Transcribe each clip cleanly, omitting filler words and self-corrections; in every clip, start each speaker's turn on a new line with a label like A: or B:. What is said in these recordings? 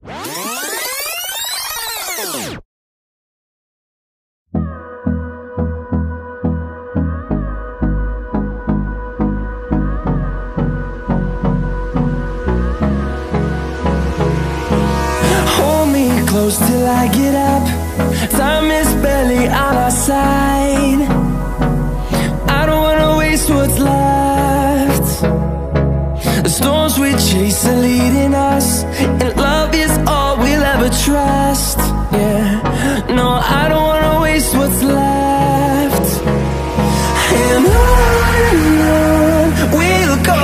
A: Hold me close till I get up. Time is barely on our side. I don't wanna waste what's left. The storms we chase are leading us, and love is all we'll ever trust. Yeah, no, I don't wanna waste what's left. And on we'll go,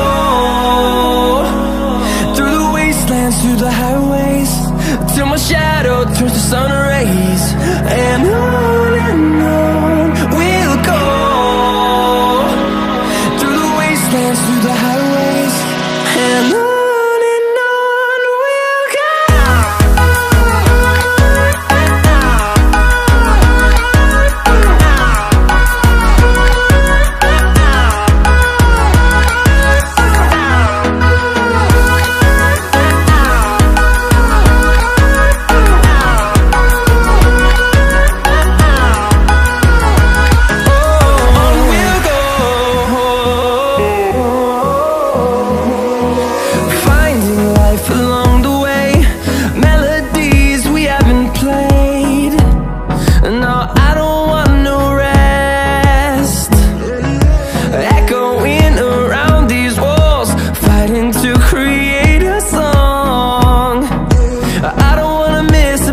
A: through the wastelands, through the highways, till my shadow turns to sun rays. And on we'll go, through the wastelands, through the highways, and on we'll go. To create a song, I don't wanna miss